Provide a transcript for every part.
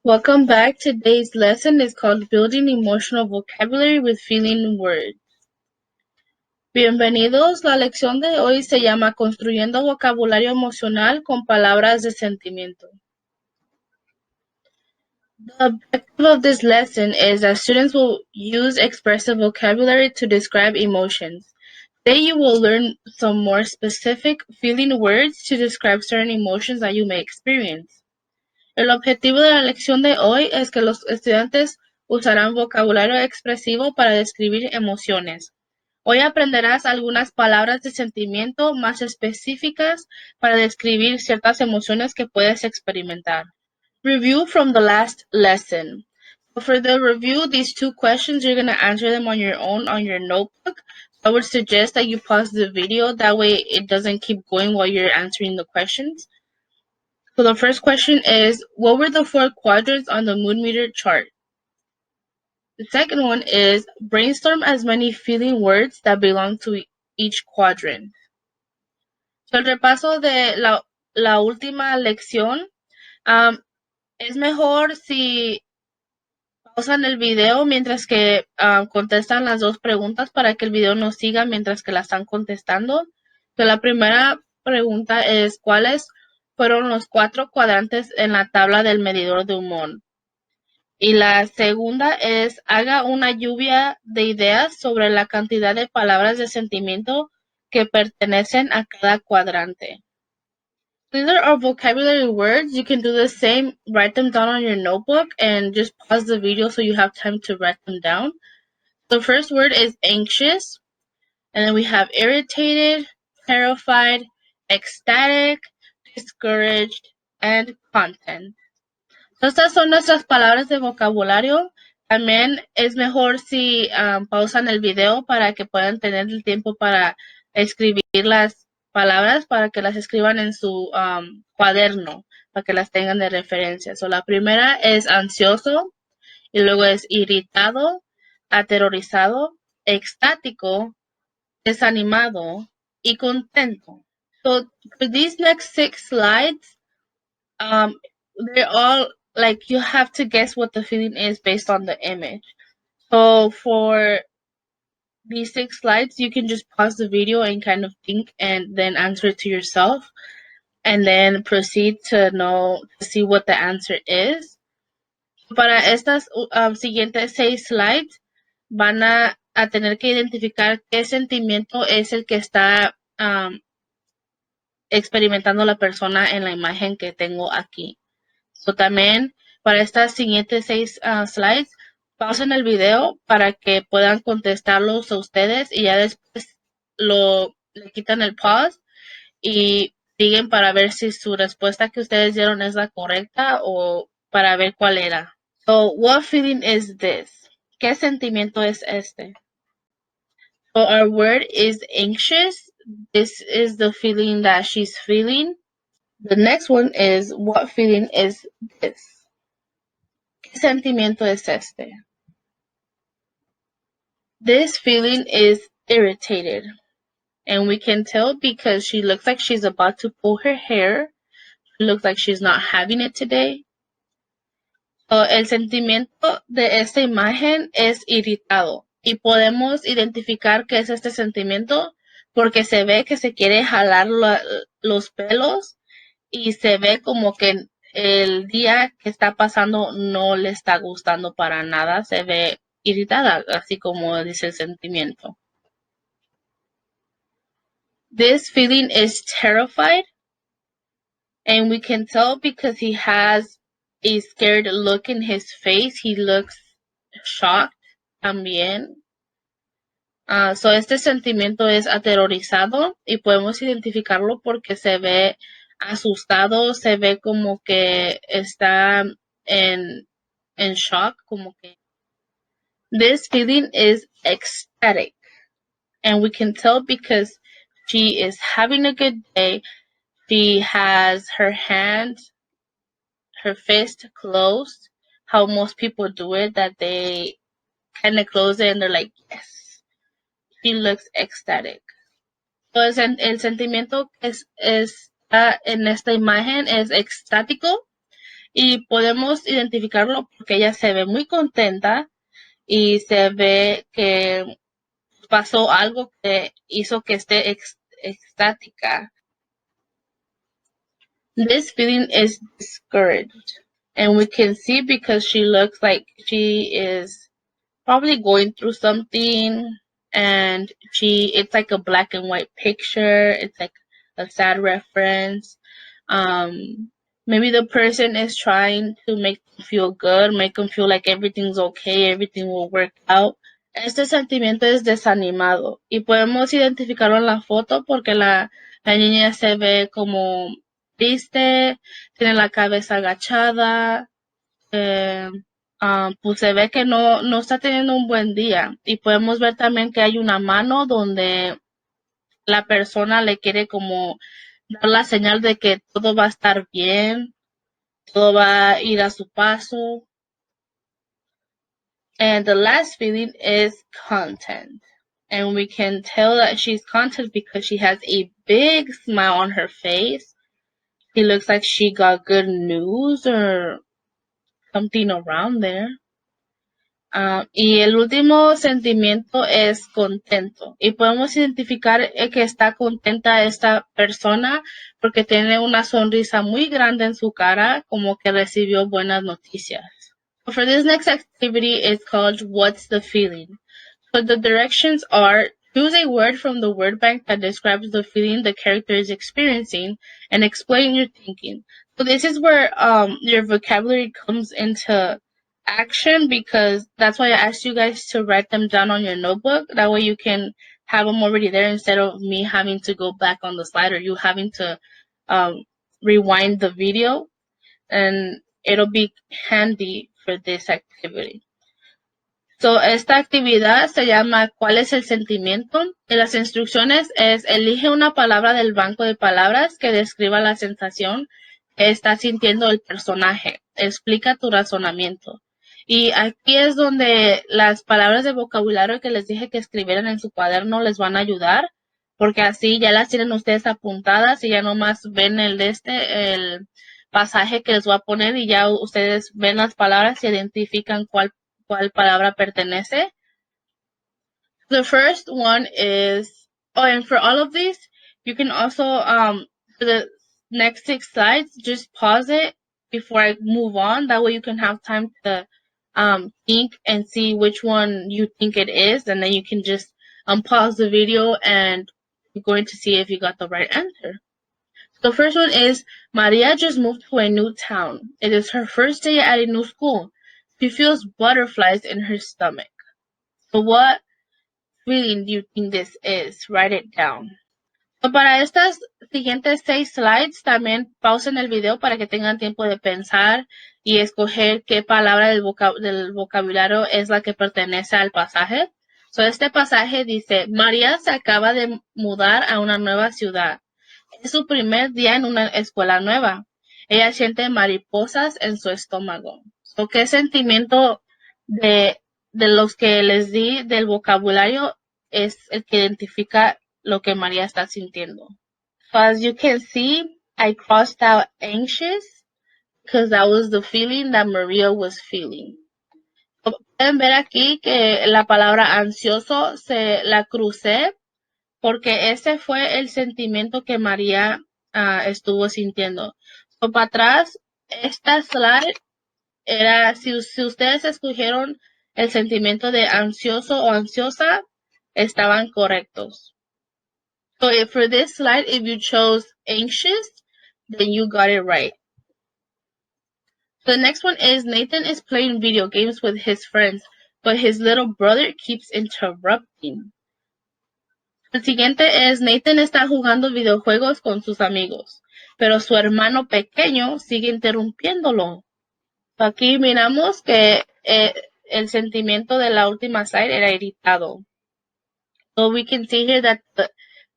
Welcome back. Today's lesson is called Building Emotional Vocabulary with Feeling Words. Bienvenidos. La lección de hoy se llama Construyendo Vocabulario Emocional con Palabras de Sentimiento. The objective of this lesson is that students will use expressive vocabulary to describe emotions. Today you will learn some more specific feeling words to describe certain emotions that you may experience. El objetivo de la lección de hoy es que los estudiantes usarán vocabulario expresivo para describir emociones. Hoy aprenderás algunas palabras de sentimiento más específicas para describir ciertas emociones que puedes experimentar. Review from the last lesson. For the review, these two questions, you're going to answer them on your own on your notebook. I would suggest that you pause the video. That way it doesn't keep going while you're answering the questions. So the first question is, what were the 4 quadrants on the mood meter chart? The second one is, brainstorm as many feeling words that belong to each quadrant. So el repaso de la última lección, es mejor si pausan el video mientras que contestan las dos preguntas para que el video no siga mientras que la están contestando. So la primera pregunta es, ¿cuáles fueron los 4 cuadrantes en la tabla del medidor de humor? Y la segunda es, haga una lluvia de ideas sobre la cantidad de palabras de sentimiento que pertenecen a cada cuadrante. These are our vocabulary words. You can do the same, write them down on your notebook and just pause the video so you have time to write them down. The first word is anxious, and then we have irritated, terrified, ecstatic, discouraged, and content. Estas son nuestras palabras de vocabulario. También es mejor si pausan el video para que puedan tener el tiempo para escribir las palabras, para que las escriban en su cuaderno, para que las tengan de referencia. So, la primera es ansioso, y luego es irritado, aterrorizado, extático, desanimado y contento. So for these next 6 slides, they're all like you have to guess what the feeling is based on the image. So for these 6 slides, you can just pause the video and kind of think and then answer it to yourself, and then proceed to see what the answer is. Para estas siguientes 6 slides, van a tener que identificar qué sentimiento es el que está experimentando la persona en la imagen que tengo aquí. So, también para estas siguientes 6 slides, pausen el video para que puedan contestarlos a ustedes y ya después le quitan el pause y siguen para ver si su respuesta que ustedes dieron es la correcta o para ver cuál era. So, what feeling is this? ¿Qué sentimiento es este? So, our word is anxious. This is the feeling that she's feeling. The next one is, what feeling is this? ¿Qué sentimiento es este? This feeling is irritated. And we can tell because she looks like she's about to pull her hair. She looks like she's not having it today. So, el sentimiento de esta imagen es irritado. Y podemos identificar qué es este sentimiento porque se ve que se quiere jalar los pelos y se ve como que el día que está pasando no le está gustando para nada, se ve irritada, así como dice el sentimiento. This feeling is terrified, and we can tell because he has a scared look in his face. He looks shocked también. So este sentimiento es aterrorizado y podemos identificarlo porque se ve asustado, se ve como que está en shock, como que. This feeling is ecstatic, and we can tell because she is having a good day. She has her hand, her fist closed, how most people do it, that they kind of close it and they're like, yes. She looks ecstatic. Entonces, el sentimiento que está en esta imagen es extático, y podemos identificarlo porque ella se ve muy contenta y se ve que pasó algo que hizo que esté extática. This feeling is discouraged, and we can see because she looks like she is probably going through something, and it's like a black and white picture. It's like a sad reference. Maybe the person is trying to make them feel good, make them feel like everything's okay, everything will work out. Este sentimiento es desanimado y podemos identificarlo en la foto porque la niña se ve como triste, tiene la cabeza agachada, pues se ve que no está teniendo un buen día. Y podemos ver también que hay una mano donde la persona le quiere como dar la señal de que todo va a estar bien, todo va a ir a su paso. And the last feeling is content. And we can tell that she's content because she has a big smile on her face. It looks like she got good news or something around there. Y el último sentimiento es contento. Y podemos identificar que está contenta esta persona porque tiene una sonrisa muy grande en su cara, como que recibió buenas noticias. For this next activity, it's called What's the Feeling? So the directions are: choose a word from the word bank that describes the feeling the character is experiencing and explain your thinking. So this is where your vocabulary comes into action, because that's why I asked you guys to write them down on your notebook. That way you can have them already there instead of me having to go back on the slide or you having to rewind the video, and it'll be handy for this activity. So, esta actividad se llama ¿Cuál es el sentimiento? Y las instrucciones es: elige una palabra del banco de palabras que describa la sensación que está sintiendo el personaje. Explica tu razonamiento. Y aquí es donde las palabras de vocabulario que les dije que escribieran en su cuaderno les van a ayudar, porque así ya las tienen ustedes apuntadas y ya nomás ven el pasaje que les voy a poner y ya ustedes ven las palabras y identifican cuál palabra pertenece. The first one is, and for all of these, you can also, for the next 6 slides, just pause it before I move on. That way you can have time to think and see which one you think it is, and then you can just pause the video and you're going to see if you got the right answer. The first one is: Maria just moved to a new town. It is her first day at a new school. She feels butterflies in her stomach. So what feeling do you think this is? Write it down. So para estas siguientes 6 slides, también pausen el video para que tengan tiempo de pensar y escoger qué palabra del vocabulario es la que pertenece al pasaje. So este pasaje dice: María se acaba de mudar a una nueva ciudad. Es su primer día en una escuela nueva. Ella siente mariposas en su estómago. So, ¿qué sentimiento de los que les di del vocabulario es el que identifica lo que María está sintiendo? So, as you can see, I crossed out anxious because that was the feeling that Maria was feeling. So, pueden ver aquí que la palabra ansioso se la crucé porque ese fue el sentimiento que María estuvo sintiendo. So, para atrás, esta slide era, si ustedes escogieron el sentimiento de ansioso o ansiosa, estaban correctos. So for this slide, if you chose anxious, then you got it right. The next one is: Nathan is playing video games with his friends, but his little brother keeps interrupting. El siguiente es: Nathan está jugando videojuegos con sus amigos, pero su hermano pequeño sigue interrumpiéndolo. Aquí miramos que el sentimiento de la última slide era irritado. So we can see here that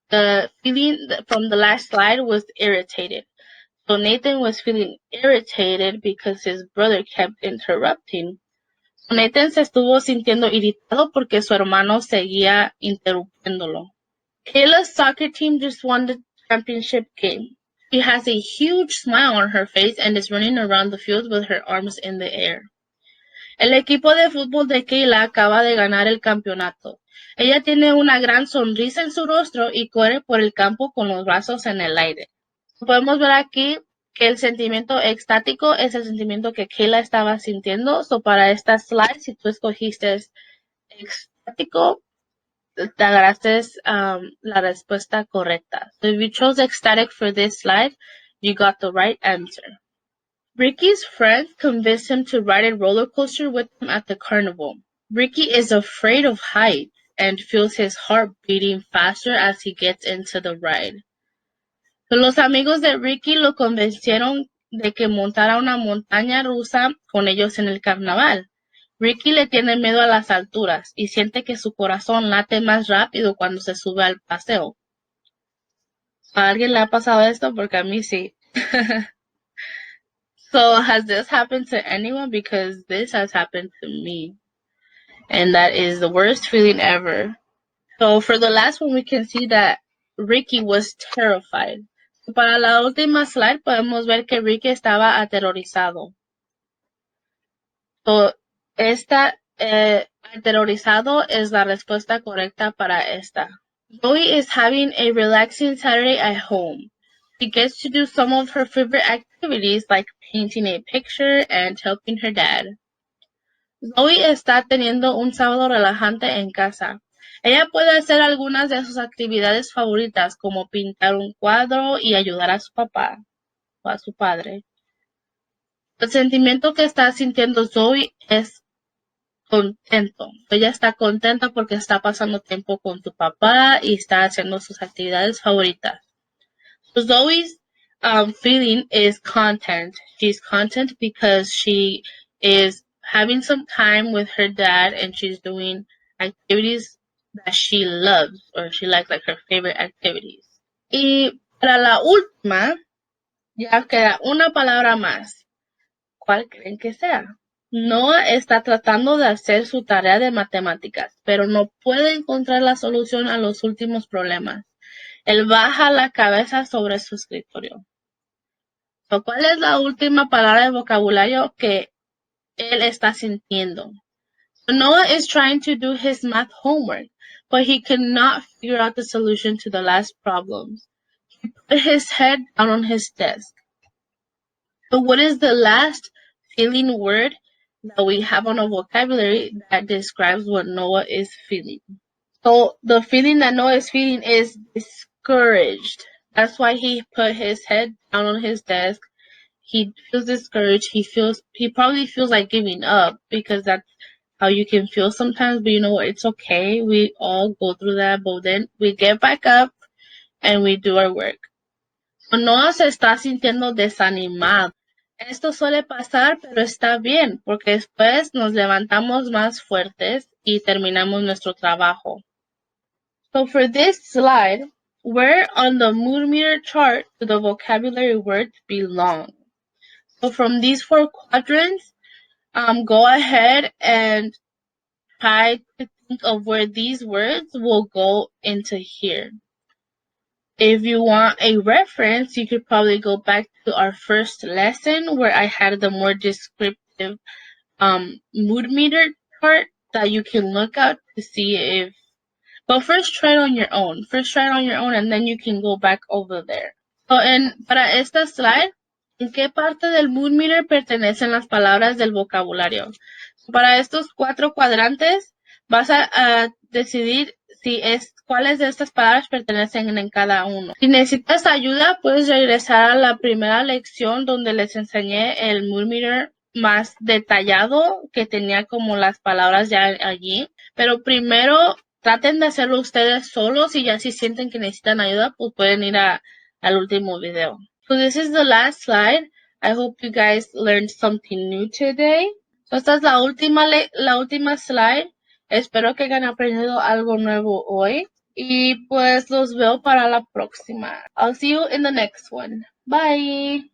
the feeling from the last slide was irritated. So Nathan was feeling irritated because his brother kept interrupting. So Nathan se estuvo sintiendo irritado porque su hermano seguía interrumpiéndolo. Kayla's soccer team just won the championship game. She has a huge smile on her face and is running around the field with her arms in the air. El equipo de fútbol de Kayla acaba de ganar el campeonato. Ella tiene una gran sonrisa en su rostro y corre por el campo con los brazos en el aire. Podemos ver aquí que el sentimiento extático es el sentimiento que Kayla estaba sintiendo. So, para esta slide, si tú escogiste extático, te agarraste la respuesta correcta. So if you chose ecstatic for this slide, you got the right answer. Ricky's friends convince him to ride a roller coaster with them at the carnival. Ricky is afraid of heights and feels his heart beating faster as he gets into the ride. Los amigos de Ricky lo convencieron de que montara una montaña rusa con ellos en el carnaval. Ricky le tiene miedo a las alturas y siente que su corazón late más rápido cuando se sube al paseo. ¿A alguien le ha pasado esto? Porque a mí sí. So, has this happened to anyone? Because this has happened to me. And that is the worst feeling ever. So, for the last one, we can see that Ricky was terrified. Para la última slide, podemos ver que Ricky estaba aterrorizado. So, aterrorizado es la respuesta correcta para esta. Zoe is having a relaxing Saturday at home. She gets to do some of her favorite activities like painting a picture and helping her dad. Zoe está teniendo un sábado relajante en casa. Ella puede hacer algunas de sus actividades favoritas como pintar un cuadro y ayudar a su papá o a su padre. El sentimiento que está sintiendo Zoe es contento. Ella está contenta porque está pasando tiempo con su papá y está haciendo sus actividades favoritas. So Zoe's feeling is content. She's content because she is having some time with her dad and she's doing activities that she loves or she likes, like her favorite activities. Y para la última, ya queda una palabra más. ¿Cuál creen que sea? Noah está tratando de hacer su tarea de matemáticas, pero no puede encontrar la solución a los últimos problemas. Él baja la cabeza sobre su escritorio. So, ¿cuál es la última palabra de vocabulario que él está sintiendo? So, Noah is trying to do his math homework, but he cannot figure out the solution to the last problems. He put his head down on his desk. So what is the last feeling word that we have on a vocabulary that describes what Noah is feeling? So the feeling that Noah is feeling is discouraged. That's why he put his head down on his desk. He feels discouraged. He probably feels like giving up because that's how you can feel sometimes. But you know what? It's okay. We all go through that, but then we get back up and we do our work. So Noah se está sintiendo desanimado. Esto suele pasar, pero está bien, porque después nos levantamos más fuertes y terminamos nuestro trabajo. So for this slide, where on the mood meter chart do the vocabulary words belong? So from these 4 quadrants, go ahead and try to think of where these words will go into here. If you want a reference, you could probably go back to our first lesson where I had the more descriptive mood meter chart that you can look at to see if, but first try it on your own. And then you can go back over there. So, para esta slide, ¿en qué parte del mood meter pertenecen las palabras del vocabulario? Para estos 4 cuadrantes, vas a decidir cuáles de estas palabras pertenecen en cada uno. Si necesitas ayuda, puedes regresar a la primera lección donde les enseñé el mood meter más detallado que tenía como las palabras ya allí. Pero primero traten de hacerlo ustedes solos y ya si sienten que necesitan ayuda, pues pueden ir al último video. So this is the last slide. I hope you guys learned something new today. So esta es la última slide. Espero que hayan aprendido algo nuevo hoy. Y pues los veo para la próxima. I'll see you in the next one. Bye.